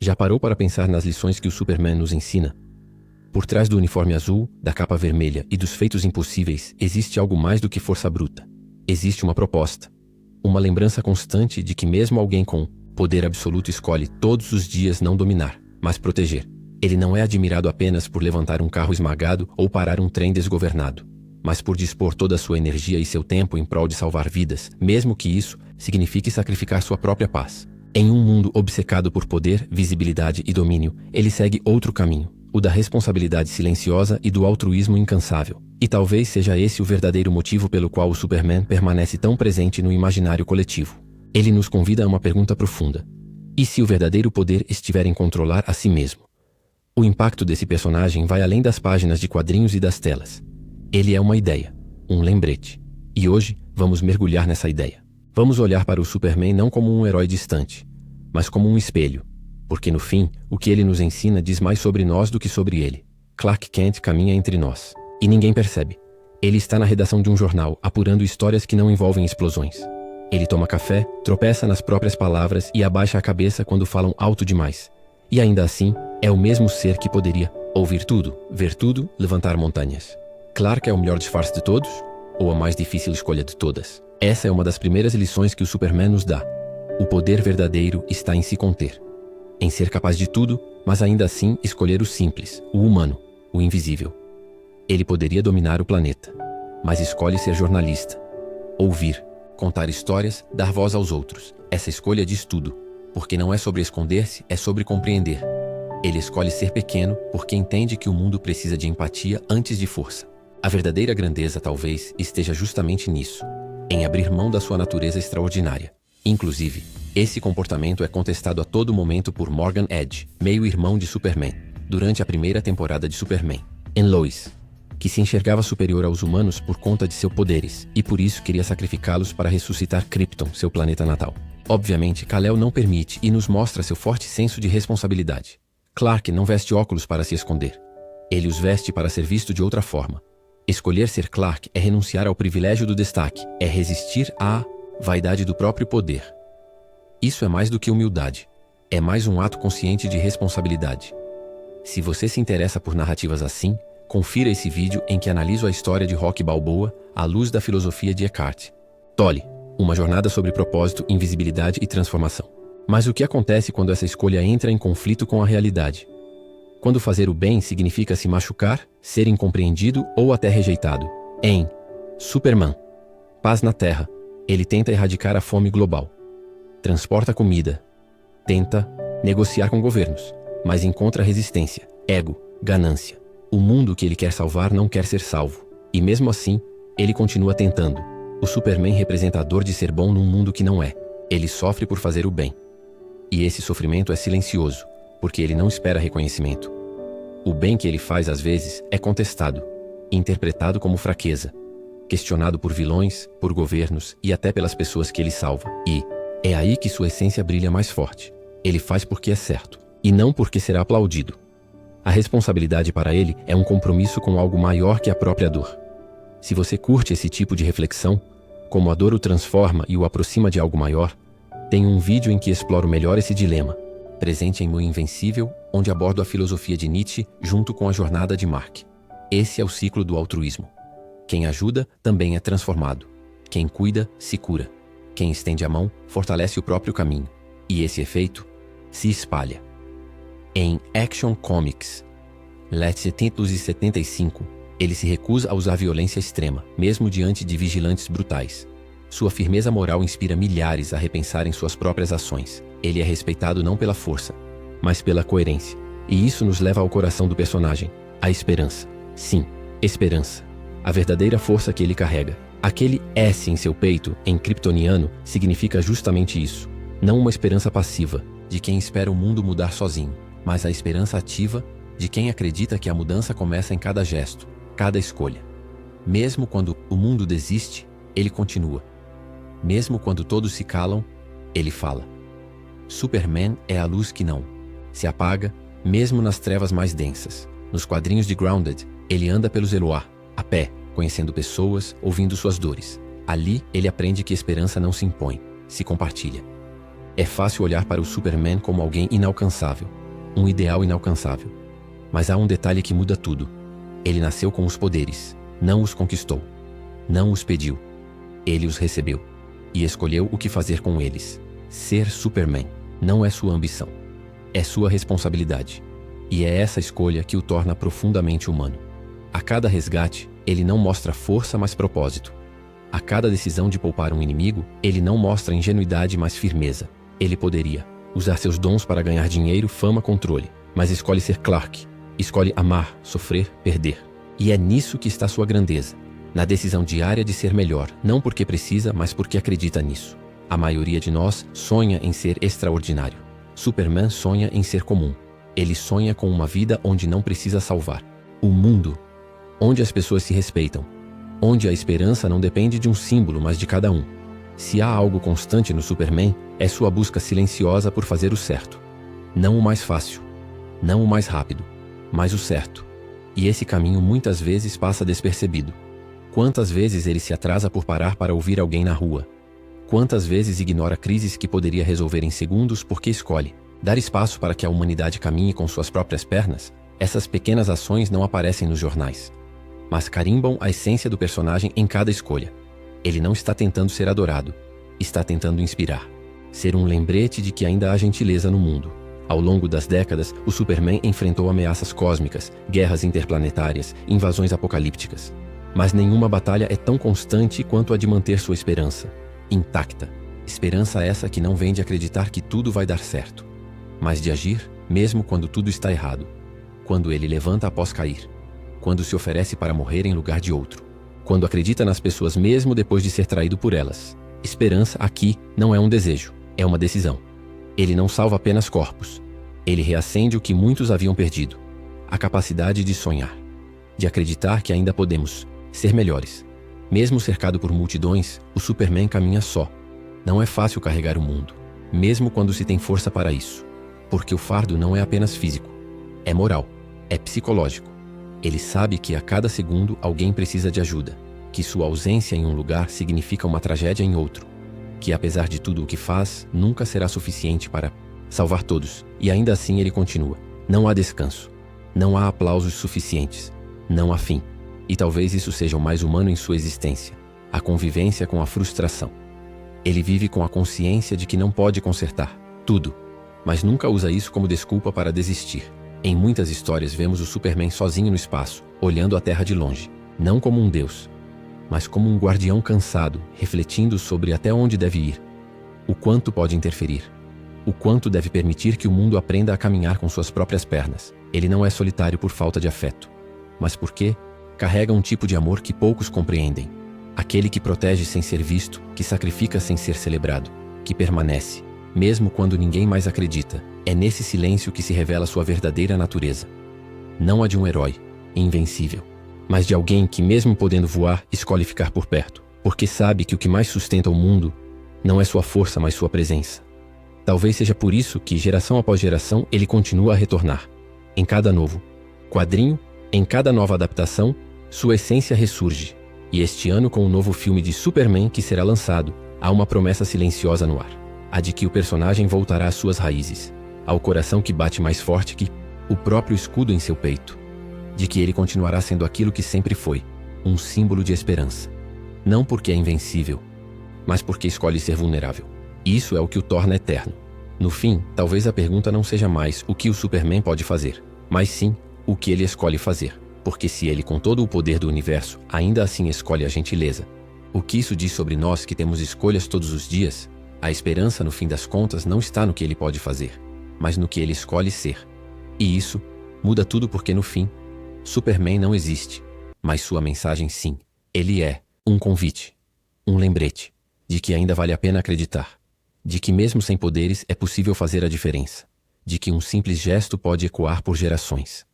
Já parou para pensar nas lições que o Superman nos ensina? Por trás do uniforme azul, da capa vermelha e dos feitos impossíveis, existe algo mais do que força bruta. Existe uma proposta. Uma lembrança constante de que mesmo alguém com poder absoluto escolhe todos os dias não dominar, mas proteger. Ele não é admirado apenas por levantar um carro esmagado ou parar um trem desgovernado, mas por dispor toda a sua energia e seu tempo em prol de salvar vidas, mesmo que isso signifique sacrificar sua própria paz. Em um mundo obcecado por poder, visibilidade e domínio, ele segue outro caminho, o da responsabilidade silenciosa e do altruísmo incansável. E talvez seja esse o verdadeiro motivo pelo qual o Superman permanece tão presente no imaginário coletivo. Ele nos convida a uma pergunta profunda. E se o verdadeiro poder estiver em controlar a si mesmo? O impacto desse personagem vai além das páginas de quadrinhos e das telas. Ele é uma ideia, um lembrete. E hoje, vamos mergulhar nessa ideia. Vamos olhar para o Superman não como um herói distante, mas como um espelho. Porque no fim, o que ele nos ensina diz mais sobre nós do que sobre ele. Clark Kent caminha entre nós. E ninguém percebe. Ele está na redação de um jornal, apurando histórias que não envolvem explosões. Ele toma café, tropeça nas próprias palavras e abaixa a cabeça quando falam alto demais. E ainda assim, é o mesmo ser que poderia ouvir tudo, ver tudo, levantar montanhas. Clark é o melhor disfarce de todos? Ou a mais difícil escolha de todas? Essa é uma das primeiras lições que o Superman nos dá. O poder verdadeiro está em se conter. Em ser capaz de tudo, mas ainda assim escolher o simples, o humano, o invisível. Ele poderia dominar o planeta, mas escolhe ser jornalista. Ouvir, contar histórias, dar voz aos outros. Essa escolha diz tudo, porque não é sobre esconder-se, é sobre compreender. Ele escolhe ser pequeno porque entende que o mundo precisa de empatia antes de força. A verdadeira grandeza talvez esteja justamente nisso, em abrir mão da sua natureza extraordinária. Inclusive, esse comportamento é contestado a todo momento por Morgan Edge, meio-irmão de Superman, durante a primeira temporada de Superman, em Lois, que se enxergava superior aos humanos por conta de seus poderes, e por isso queria sacrificá-los para ressuscitar Krypton, seu planeta natal. Obviamente, Kal-El não permite e nos mostra seu forte senso de responsabilidade. Clark não veste óculos para se esconder. Ele os veste para ser visto de outra forma. Escolher ser Clark é renunciar ao privilégio do destaque, é resistir à vaidade do próprio poder. Isso é mais do que humildade. É mais um ato consciente de responsabilidade. Se você se interessa por narrativas assim, confira esse vídeo em que analiso a história de Rocky Balboa à luz da filosofia de Eckhart Tolle, uma jornada sobre propósito, invisibilidade e transformação. Mas o que acontece quando essa escolha entra em conflito com a realidade? Quando fazer o bem significa se machucar, ser incompreendido ou até rejeitado. Em Superman, Paz na Terra, ele tenta erradicar a fome global. Transporta comida. Tenta negociar com governos, mas encontra resistência, ego, ganância. O mundo que ele quer salvar não quer ser salvo. E mesmo assim, ele continua tentando. O Superman representa a dor de ser bom num mundo que não é. Ele sofre por fazer o bem. E esse sofrimento é silencioso, porque ele não espera reconhecimento. O bem que ele faz às vezes é contestado, interpretado como fraqueza, questionado por vilões, por governos e até pelas pessoas que ele salva. E é aí que sua essência brilha mais forte. Ele faz porque é certo, e não porque será aplaudido. A responsabilidade para ele é um compromisso com algo maior que a própria dor. Se você curte esse tipo de reflexão, como a dor o transforma e o aproxima de algo maior, tem um vídeo em que exploro melhor esse dilema, presente em O Invencível, onde abordo a filosofia de Nietzsche junto com a jornada de Mark. Esse é o ciclo do altruísmo. Quem ajuda também é transformado. Quem cuida, se cura. Quem estende a mão, fortalece o próprio caminho. E esse efeito se espalha. Em Action Comics, Let 775, ele se recusa a usar violência extrema, mesmo diante de vigilantes brutais. Sua firmeza moral inspira milhares a repensarem suas próprias ações. Ele é respeitado não pela força, mas pela coerência. E isso nos leva ao coração do personagem, a esperança. Sim, esperança. A verdadeira força que ele carrega. Aquele S em seu peito, em kryptoniano, significa justamente isso. Não uma esperança passiva, de quem espera o mundo mudar sozinho, mas a esperança ativa de quem acredita que a mudança começa em cada gesto, cada escolha. Mesmo quando o mundo desiste, ele continua. Mesmo quando todos se calam, ele fala. Superman é a luz que não se apaga, mesmo nas trevas mais densas. Nos quadrinhos de Grounded, ele anda pelos Eloá, a pé, conhecendo pessoas, ouvindo suas dores. Ali, ele aprende que esperança não se impõe, se compartilha. É fácil olhar para o Superman como alguém inalcançável, um ideal inalcançável. Mas há um detalhe que muda tudo. Ele nasceu com os poderes, não os conquistou, não os pediu. Ele os recebeu e escolheu o que fazer com eles. Ser Superman não é sua ambição, é sua responsabilidade. E é essa escolha que o torna profundamente humano. A cada resgate, ele não mostra força, mas propósito. A cada decisão de poupar um inimigo, ele não mostra ingenuidade, mas firmeza. Ele poderia usar seus dons para ganhar dinheiro, fama, controle, mas escolhe ser Clark. Escolhe amar, sofrer, perder. E é nisso que está sua grandeza. Na decisão diária de ser melhor, não porque precisa, mas porque acredita nisso. A maioria de nós sonha em ser extraordinário. Superman sonha em ser comum. Ele sonha com uma vida onde não precisa salvar. O mundo, onde as pessoas se respeitam. Onde a esperança não depende de um símbolo, mas de cada um. Se há algo constante no Superman, é sua busca silenciosa por fazer o certo. Não o mais fácil, não o mais rápido, mas o certo. E esse caminho muitas vezes passa despercebido. Quantas vezes ele se atrasa por parar para ouvir alguém na rua? Quantas vezes ignora crises que poderia resolver em segundos porque escolhe dar espaço para que a humanidade caminhe com suas próprias pernas? Essas pequenas ações não aparecem nos jornais, mas carimbam a essência do personagem em cada escolha. Ele não está tentando ser adorado, está tentando inspirar. Ser um lembrete de que ainda há gentileza no mundo. Ao longo das décadas, o Superman enfrentou ameaças cósmicas, guerras interplanetárias, invasões apocalípticas. Mas nenhuma batalha é tão constante quanto a de manter sua esperança intacta. Esperança essa que não vem de acreditar que tudo vai dar certo, mas de agir mesmo quando tudo está errado. Quando ele levanta após cair. Quando se oferece para morrer em lugar de outro. Quando acredita nas pessoas mesmo depois de ser traído por elas. Esperança aqui não é um desejo, é uma decisão. Ele não salva apenas corpos. Ele reacende o que muitos haviam perdido. A capacidade de sonhar. De acreditar que ainda podemos ser melhores. Mesmo cercado por multidões, o Superman caminha só. Não é fácil carregar o mundo, mesmo quando se tem força para isso. Porque o fardo não é apenas físico. É moral, é psicológico. Ele sabe que a cada segundo alguém precisa de ajuda. Que sua ausência em um lugar significa uma tragédia em outro. Que apesar de tudo o que faz, nunca será suficiente para salvar todos. E ainda assim ele continua. Não há descanso. Não há aplausos suficientes. Não há fim. E talvez isso seja o mais humano em sua existência. A convivência com a frustração. Ele vive com a consciência de que não pode consertar tudo, mas nunca usa isso como desculpa para desistir. Em muitas histórias vemos o Superman sozinho no espaço, olhando a Terra de longe. Não como um deus, mas como um guardião cansado, refletindo sobre até onde deve ir. O quanto pode interferir. O quanto deve permitir que o mundo aprenda a caminhar com suas próprias pernas. Ele não é solitário por falta de afeto, mas porque carrega um tipo de amor que poucos compreendem. Aquele que protege sem ser visto, que sacrifica sem ser celebrado, que permanece, mesmo quando ninguém mais acredita. É nesse silêncio que se revela sua verdadeira natureza. Não a de um herói, invencível, mas de alguém que, mesmo podendo voar, escolhe ficar por perto, porque sabe que o que mais sustenta o mundo não é sua força, mas sua presença. Talvez seja por isso que, geração após geração, ele continua a retornar. Em cada novo quadrinho, em cada nova adaptação, sua essência ressurge. E este ano, com o novo filme de Superman que será lançado, há uma promessa silenciosa no ar. A de que o personagem voltará às suas raízes, ao coração que bate mais forte que o próprio escudo em seu peito. De que ele continuará sendo aquilo que sempre foi, um símbolo de esperança. Não porque é invencível, mas porque escolhe ser vulnerável. Isso é o que o torna eterno. No fim, talvez a pergunta não seja mais o que o Superman pode fazer, mas sim o que ele escolhe fazer. Porque se ele, com todo o poder do universo, ainda assim escolhe a gentileza, o que isso diz sobre nós que temos escolhas todos os dias? A esperança, no fim das contas, não está no que ele pode fazer, mas no que ele escolhe ser. E isso muda tudo porque, no fim, Superman não existe, mas sua mensagem sim. Ele é um convite, um lembrete, de que ainda vale a pena acreditar, de que mesmo sem poderes é possível fazer a diferença, de que um simples gesto pode ecoar por gerações.